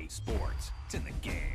Sports. It's in the game.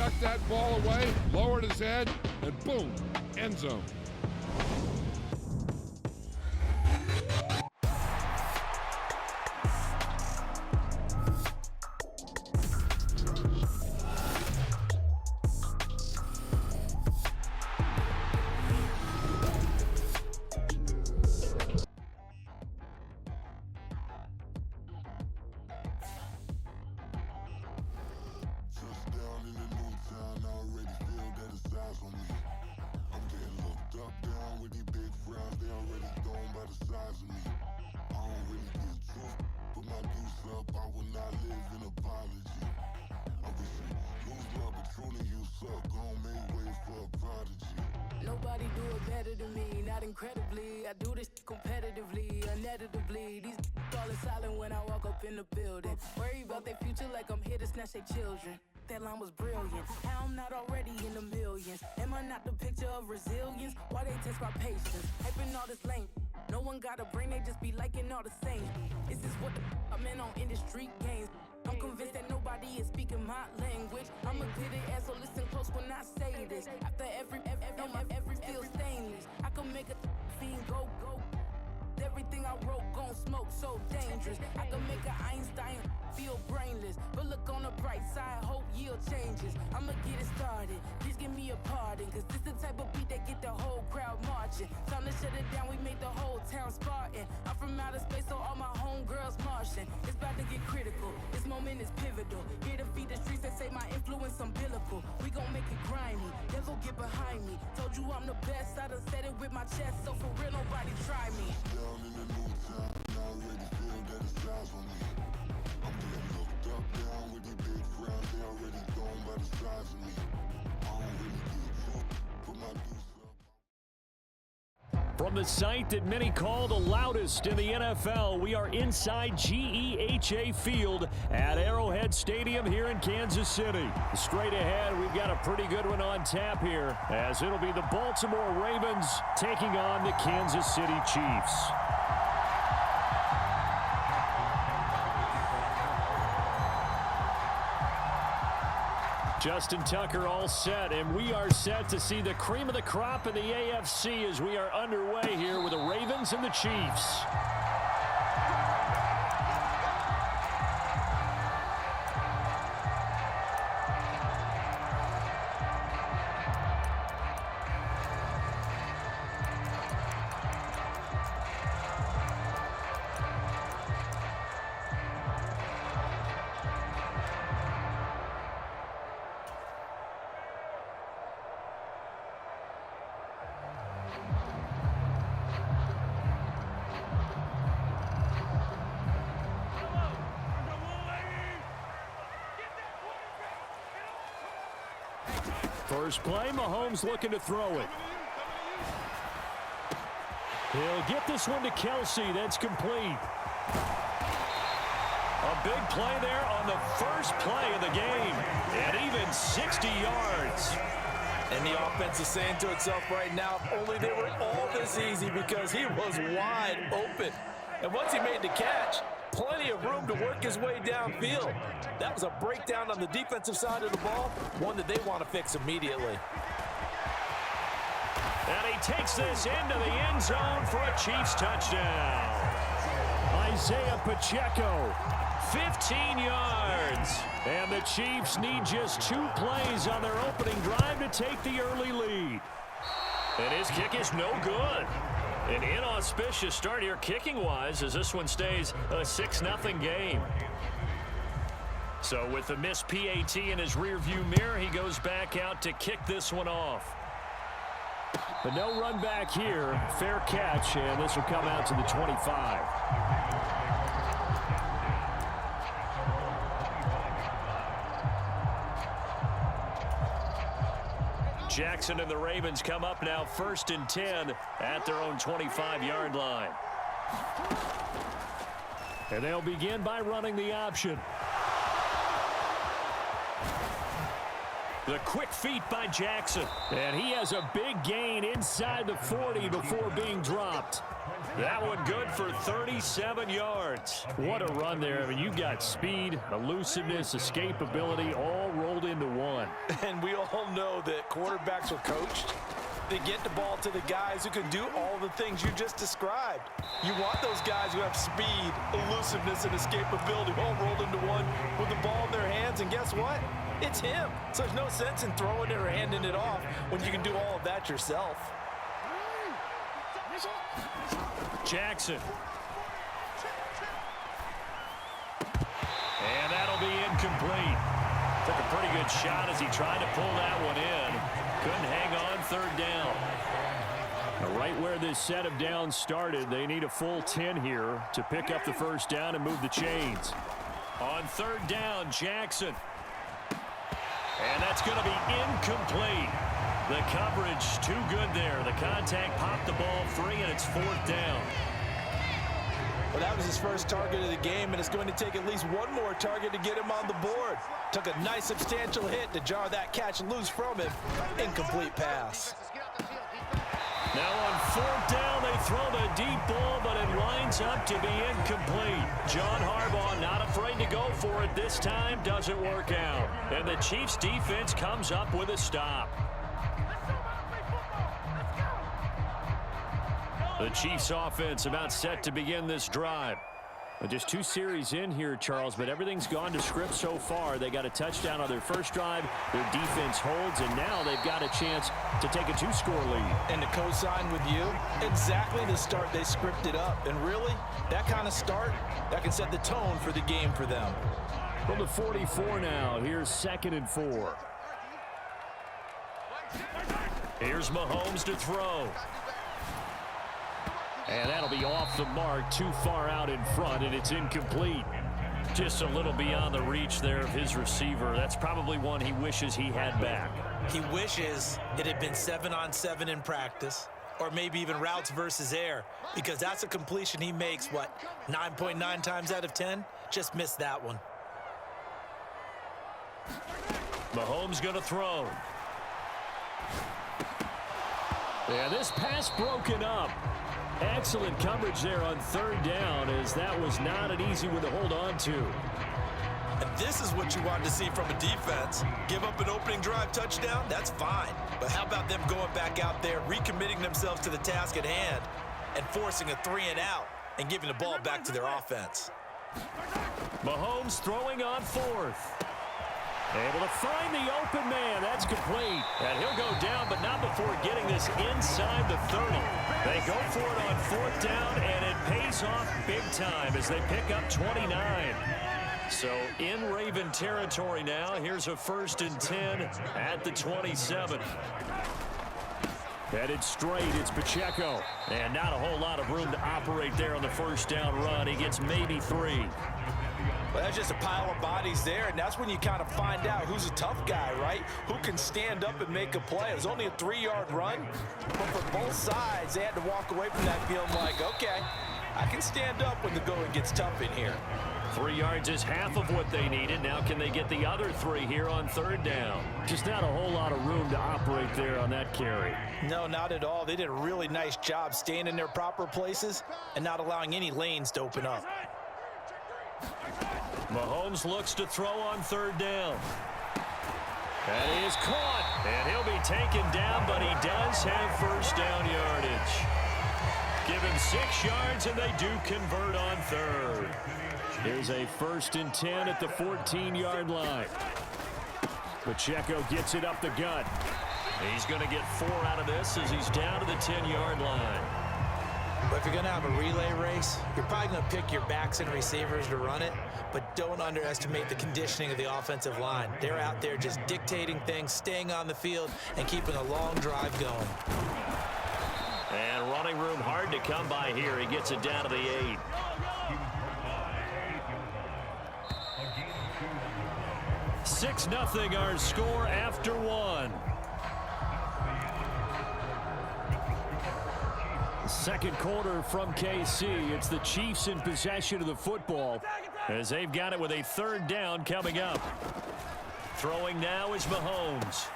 knocked that ball away, lowered his head, and boom, end zone. Nobody do it better than me, not incredibly. I do this competitively, uneditably. These falling silent when I walk up in the building. Worry about their future like I'm here to snatch their children. That line was brilliant. How I'm not already in the millions. Am I not the picture of resilience? Why they test my patience? Hyping all this lame. No one got a brain, they just be liking all the same. Is this what the I'm in on industry games? I'm convinced that nobody is speaking my language. I'm a good ass, so listen close when I say this. After every feel stainless. I can make a fiend go. Everything I wrote gon' smoke, so dangerous. I can make an Einstein feel brainless. But look on the bright side, hope yield changes. I'ma get it started, please give me a pardon. Cause this the type of beat that get the whole crowd marching. Time to shut it down, we make the whole town Spartan. I'm from outer space, so all my homegirls Martian. It's about to get critical, this moment is pivotal. Here to feed the streets that say my influence umbilical. We gon' make it grimy, they'll go get behind me. Told you I'm the best, I done said it with my chest. So for real, nobody try me. Down in the new town, I already feel that it's eyes on me. I'm getting looked up down with these big crowds, they already gone by the size of me. I don't really get drunk, but my deuce up. From the site that many call the loudest in the NFL, we are inside GEHA Field at Arrowhead Stadium here in Kansas City. Straight ahead, we've got a pretty good one on tap here, as it'll be the Baltimore Ravens taking on the Kansas City Chiefs. Justin Tucker all set, and we are set to see the cream of the crop in the AFC as we are underway here with the Ravens and the Chiefs. First play, Mahomes looking to throw it. He'll get this one to Kelsey. That's complete. A big play there on the first play of the game. And even 60 yards. And the offense is saying to itself right now, if only they were all this easy, because he was wide open. And once he made the catch, plenty of room to work his way downfield. That was a breakdown on the defensive side of the ball, one that they want to fix immediately. And he takes this into the end zone for a Chiefs touchdown. Isaiah Pacheco, 15 yards. And the Chiefs need just 2 plays on their opening drive to take the early lead. And his kick is no good. An inauspicious start here kicking-wise as this one stays a 6-0 game. So with the missed PAT in his rearview mirror, he goes back out to kick this one off. But no run back here. Fair catch, and this will come out to the 25. Jackson and the Ravens come up now 1st and 10 at their own 25-yard line. And they'll begin by running the option. The quick feet by Jackson. And he has a big gain inside the 40 before being dropped. That one good for 37 yards. What a run there. I mean, you got speed, elusiveness, escapability all rolled into one. And we all know that quarterbacks are coached. They get the ball to the guys who can do all the things you just described. You want those guys who have speed, elusiveness, and escapability all rolled into one with the ball in their hands. And guess what? It's him. So there's no sense in throwing it or handing it off when you can do all of that yourself. Jackson. And that'll be incomplete. Took a pretty good shot as he tried to pull that one in. Couldn't hang on third down. Right where this set of downs started, they need a full 10 here to pick up the first down and move the chains. On third down, Jackson. And that's going to be incomplete. The coverage too good there. The contact popped the ball free, and it's fourth down. Well, that was his first target of the game, and it's going to take at least one more target to get him on the board. Took a nice substantial hit to jar that catch loose from him. Incomplete pass. Now on fourth down, they throw the deep ball, but it winds up to be incomplete. John Harbaugh not afraid to go for it this time. Doesn't work out. And the Chiefs defense comes up with a stop. The Chiefs offense about set to begin this drive. Just 2 series in here, Charles, but everything's gone to script so far. They got a touchdown on their first drive. Their defense holds, and now they've got a chance to take a 2-score lead. And to co-sign with you, exactly the start they scripted up. And really, that kind of start, that can set the tone for the game for them. From the 44 now, here's 2nd and 4. Here's Mahomes to throw. And that'll be off the mark, too far out in front, and it's incomplete. Just a little beyond the reach there of his receiver. That's probably one he wishes he had back. He wishes it had been 7-on-7 in practice, or maybe even routes versus air, because that's a completion he makes, 9.9 times out of 10? Just missed that one. Mahomes going to throw. Yeah, this pass broken up. Excellent coverage there on third down, as that was not an easy one to hold on to. And this is what you want to see from a defense. Give up an opening drive touchdown, that's fine. But how about them going back out there, recommitting themselves to the task at hand, and forcing a 3-and-out, and giving the ball back to their offense. Mahomes throwing on fourth. Able to find the open man. That's complete. And he'll go down, but not before getting this inside the 30. They go for it on fourth down, and it pays off big time as they pick up 29. So in Raven territory now. Here's a 1st and 10 at the 27. Headed straight, it's Pacheco. And not a whole lot of room to operate there on the first down run. He gets maybe 3. Well, that's just a pile of bodies there, and that's when you kind of find out who's a tough guy, right? Who can stand up and make a play. It was only a 3-yard run, but for both sides, they had to walk away from that feeling like, okay, I can stand up when the going gets tough in here. 3 yards is half of what they needed. Now can they get the other 3 here on third down? Just not a whole lot of room to operate there on that carry. No, not at all. They did a really nice job staying in their proper places and not allowing any lanes to open up. Mahomes looks to throw on third down. That is caught, and he'll be taken down, but he does have first down yardage. Given 6 yards, and they do convert on third. Here's a 1st and 10 at the 14-yard line. Pacheco gets it up the gut. He's going to get 4 out of this as he's down to the 10-yard line. But if you're going to have a relay race, you're probably going to pick your backs and receivers to run it, but don't underestimate the conditioning of the offensive line. They're out there just dictating things, staying on the field, and keeping a long drive going. And running room hard to come by here. He gets it down to the 8. $6-0 our score after 1. Second quarter from KC. It's the Chiefs in possession of the football as they've got it with a third down coming up. Throwing now is Mahomes.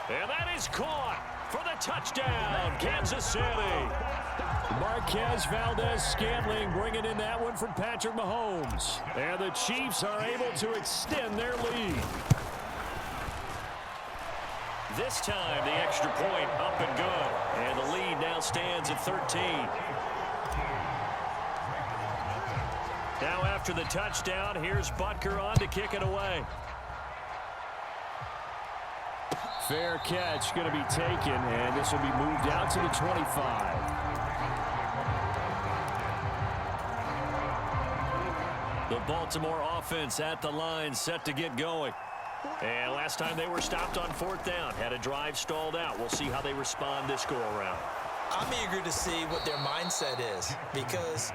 And that is caught for the touchdown, Kansas City. Marquez Valdez-Scantling bringing in that one from Patrick Mahomes. And the Chiefs are able to extend their lead. This time, the extra point up and good. And the lead now stands at 13. Now after the touchdown, here's Butker on to kick it away. Fair catch going to be taken, and this will be moved out to the 25. The Baltimore offense at the line, set to get going. And last time they were stopped on 4th down, had a drive stalled out. We'll see how they respond this go-around. I'm eager to see what their mindset is, because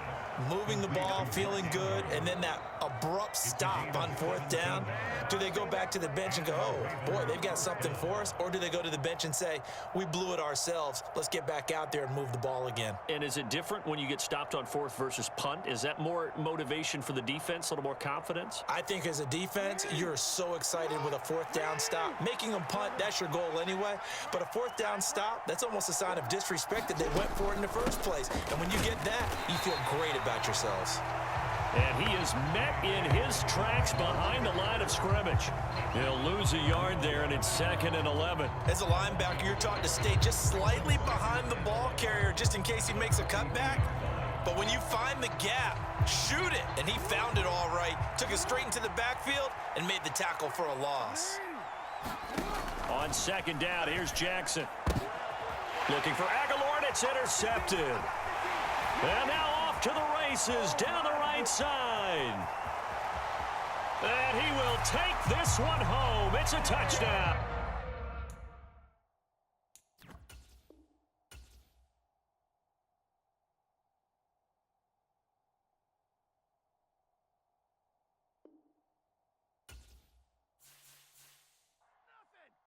moving the ball, feeling good, and then that abrupt stop on 4th down, do they go back to the bench and go, oh, boy, they've got something for us? Or do they go to the bench and say, we blew it ourselves, let's get back out there and move the ball again? And is it different when you get stopped on 4th versus punt? Is that more motivation for the defense, a little more confidence? I think as a defense, you're so excited with a 4th down stop. Making them punt, that's your goal anyway. But a 4th down stop, that's almost a sign of disrespect that they went for it in the first place. And when you get that, you feel great about yourselves. And he is met in his tracks behind the line of scrimmage. He'll lose a yard there, and it's 2nd and 11. As a linebacker, you're taught to stay just slightly behind the ball carrier just in case he makes a cutback. But when you find the gap, shoot it. And he found it all right. Took it straight into the backfield and made the tackle for a loss. On 2nd down, here's Jackson. Looking for Aguilar, and it's intercepted. And now off to the races down the right side. And he will take this one home. It's a touchdown.